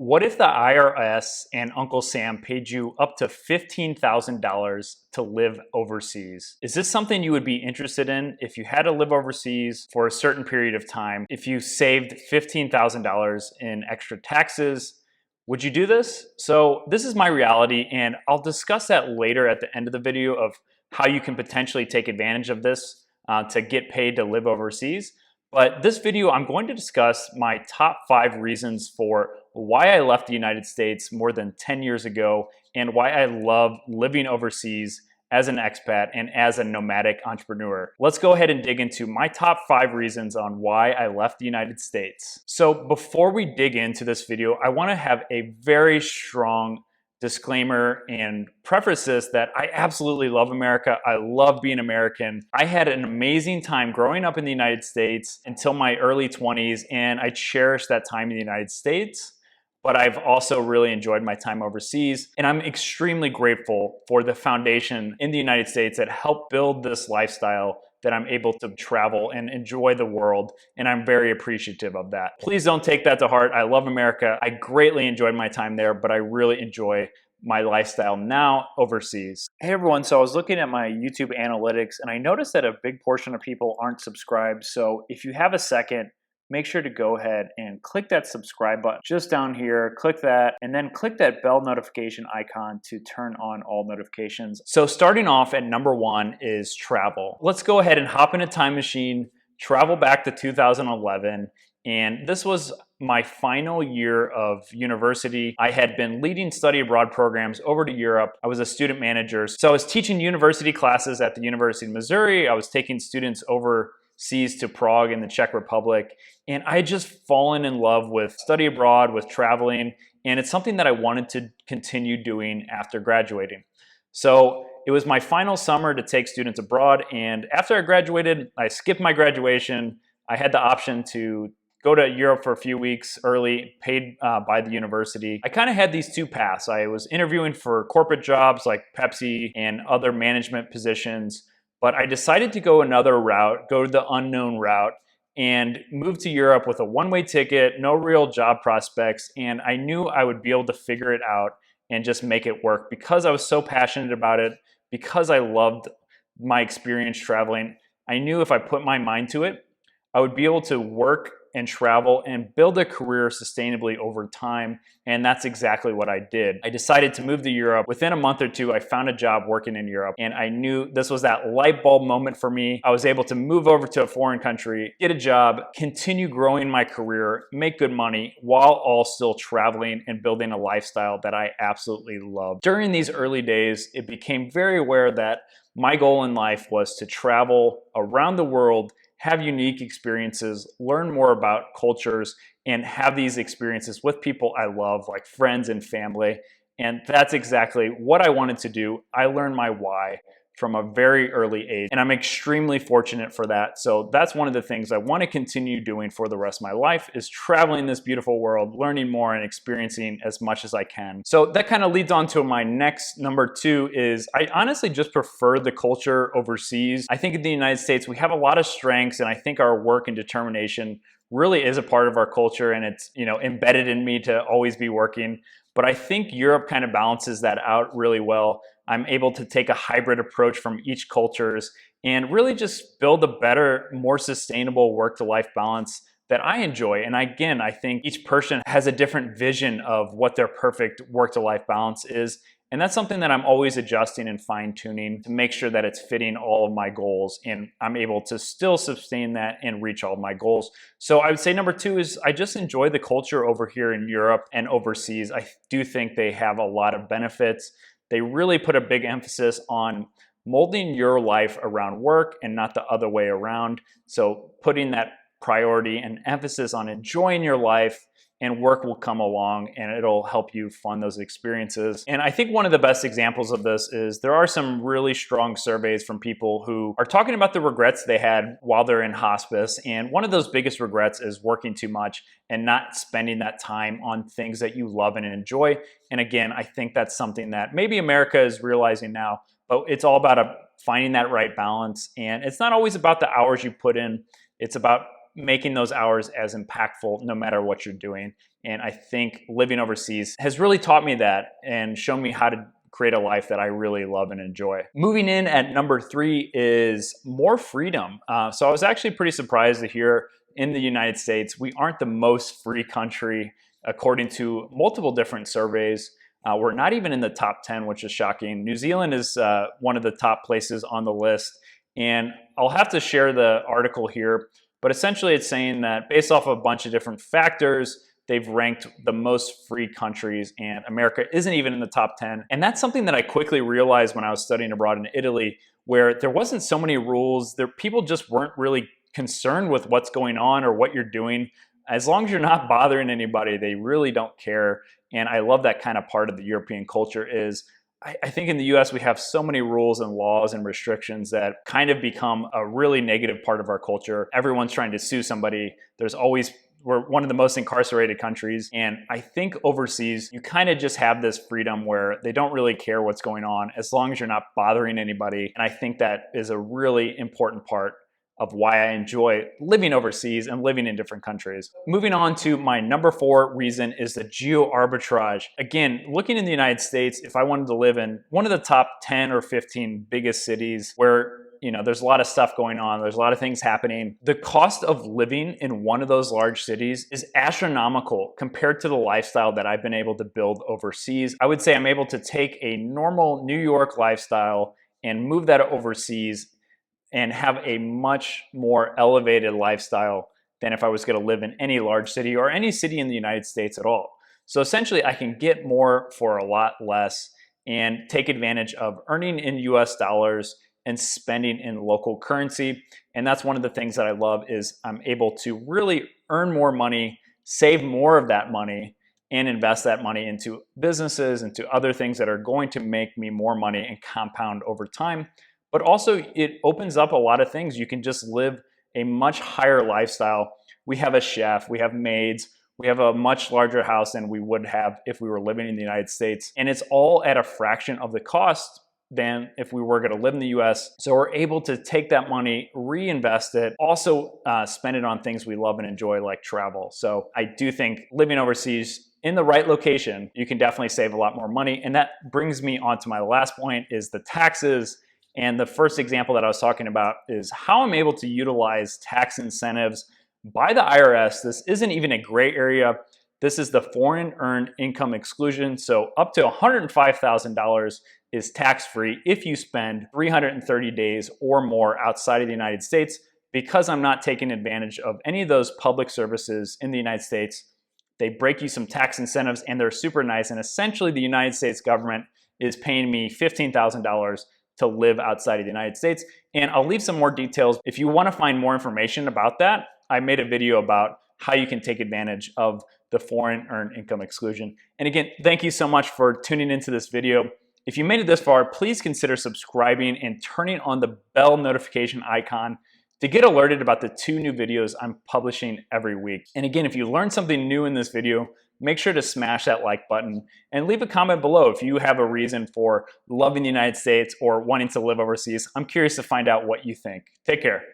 What if the IRS and Uncle Sam paid you up to $15,000 to live overseas? Is this something you would be interested in if you had to live overseas for a certain period of time? If you saved $15,000 in extra taxes, would you do this? So this is my reality, and I'll discuss that later at the end of the video of how you can potentially take advantage of this to get paid to live overseas. But this video, I'm going to discuss my top 5 reasons for why I left the United States more than 10 years ago and why I love living overseas as an expat and as a nomadic entrepreneur. Let's go ahead and dig into my top 5 reasons on why I left the United States. So before we dig into this video, I want to have a very strong disclaimer and preface this that I absolutely love America. I love being American. I had an amazing time growing up in the United States until my early 20s, and I cherish that time in the United States. But I've also really enjoyed my time overseas, and I'm extremely grateful for the foundation in the United States that helped build this lifestyle that I'm able to travel and enjoy the world, and I'm very appreciative of that. Please don't take that to heart. I love America. I greatly enjoyed my time there, but I really enjoy my lifestyle now overseas. Hey everyone, so I was looking at my YouTube analytics, and I noticed that a big portion of people aren't subscribed. So if you have a second, make sure to go ahead and click that subscribe button just down here, click that, and then click that bell notification icon to turn on all notifications. So starting off at number 1 is travel. Let's go ahead and hop in a time machine, travel back to 2011, and this was my final year of university. I had been leading study abroad programs over to Europe. I was a student manager. So I was teaching university classes at the University of Missouri. I was taking students overseas to Prague in the Czech Republic. And I had just fallen in love with study abroad, with traveling, and it's something that I wanted to continue doing after graduating. So it was my final summer to take students abroad, and after I graduated, I skipped my graduation. I had the option to go to Europe for a few weeks early, paid by the university. I kind of had these 2 paths. I was interviewing for corporate jobs like Pepsi and other management positions, but I decided to go another route, go the unknown route, and moved to Europe with a one-way ticket, no real job prospects, and I knew I would be able to figure it out and just make it work because I was so passionate about it, because I loved my experience traveling. I knew if I put my mind to it, I would be able to work and travel and build a career sustainably over time. And that's exactly what I did. I decided to move to Europe. Within a month or 2, I found a job working in Europe, and I knew this was that light bulb moment for me. I was able to move over to a foreign country, get a job, continue growing my career, make good money while all still traveling and building a lifestyle that I absolutely love. During these early days, it became very aware that my goal in life was to travel around the world, have unique experiences, learn more about cultures, and have these experiences with people I love, like friends and family. And that's exactly what I wanted to do. I learned my why from a very early age, and I'm extremely fortunate for that. So that's one of the things I want to continue doing for the rest of my life, is traveling this beautiful world, learning more and experiencing as much as I can. So that kind of leads on to my next number 2 is I honestly just prefer the culture overseas. I think in the United States, we have a lot of strengths, and I think our work and determination really is a part of our culture, and it's, embedded in me to always be working. But I think Europe kind of balances that out really well. I'm able to take a hybrid approach from each cultures and really just build a better, more sustainable work-to-life balance that I enjoy. And again, I think each person has a different vision of what their perfect work-to-life balance is. And that's something that I'm always adjusting and fine-tuning to make sure that it's fitting all of my goals, and I'm able to still sustain that and reach all of my goals. So I would say number 2 is I just enjoy the culture over here in Europe and overseas. I do think they have a lot of benefits. They really put a big emphasis on molding your life around work and not the other way around. So putting that priority and emphasis on enjoying your life, and work will come along and it'll help you fund those experiences. And I think one of the best examples of this is there are some really strong surveys from people who are talking about the regrets they had while they're in hospice. And one of those biggest regrets is working too much and not spending that time on things that you love and enjoy. And again, I think that's something that maybe America is realizing now, but it's all about finding that right balance. And it's not always about the hours you put in. It's about making those hours as impactful no matter what you're doing. And I think living overseas has really taught me that and shown me how to create a life that I really love and enjoy. Moving in at number 3 is more freedom. So I was actually pretty surprised to hear in the United States, we aren't the most free country according to multiple different surveys. We're not even in the top 10, which is shocking. New Zealand is one of the top places on the list. And I'll have to share the article here, but essentially it's saying that based off of a bunch of different factors, they've ranked the most free countries, and America isn't even in the top 10. And that's something that I quickly realized when I was studying abroad in Italy, where there wasn't so many rules. People just weren't really concerned with what's going on or what you're doing. As long as you're not bothering anybody, they really don't care. And I love that kind of part of the European culture is, I think in the US, we have so many rules and laws and restrictions that kind of become a really negative part of our culture. Everyone's trying to sue somebody. We're one of the most incarcerated countries. And I think overseas, you kind of just have this freedom where they don't really care what's going on as long as you're not bothering anybody. And I think that is a really important part of why I enjoy living overseas and living in different countries. Moving on to my number 4 reason is the geo arbitrage. Again, looking in the United States, if I wanted to live in one of the top 10 or 15 biggest cities where there's a lot of stuff going on, there's a lot of things happening, the cost of living in one of those large cities is astronomical compared to the lifestyle that I've been able to build overseas. I would say I'm able to take a normal New York lifestyle and move that overseas and have a much more elevated lifestyle than if I was going to live in any large city or any city in the United States at all. So essentially, I can get more for a lot less and take advantage of earning in US dollars and spending in local currency. And that's one of the things that I love is I'm able to really earn more money, save more of that money, and invest that money into businesses, into other things that are going to make me more money and compound over time. But also it opens up a lot of things. You can just live a much higher lifestyle. We have a chef, we have maids, we have a much larger house than we would have if we were living in the United States. And it's all at a fraction of the cost than if we were going to live in the US. So we're able to take that money, reinvest it, also spend it on things we love and enjoy like travel. So I do think living overseas in the right location, you can definitely save a lot more money. And that brings me on to my last point is the taxes. And the first example that I was talking about is how I'm able to utilize tax incentives by the IRS. This isn't even a gray area. This is the foreign earned income exclusion. So up to $105,000 is tax-free if you spend 330 days or more outside of the United States. Because I'm not taking advantage of any of those public services in the United States, they break you some tax incentives and they're super nice. And essentially the United States government is paying me $15,000 to live outside of the United States. And I'll leave some more details. If you want to find more information about that, I made a video about how you can take advantage of the foreign earned income exclusion. And again, thank you so much for tuning into this video. If you made it this far, please consider subscribing and turning on the bell notification icon to get alerted about the 2 new videos I'm publishing every week. And again, if you learned something new in this video, make sure to smash that like button and leave a comment below if you have a reason for loving the United States or wanting to live overseas. I'm curious to find out what you think. Take care.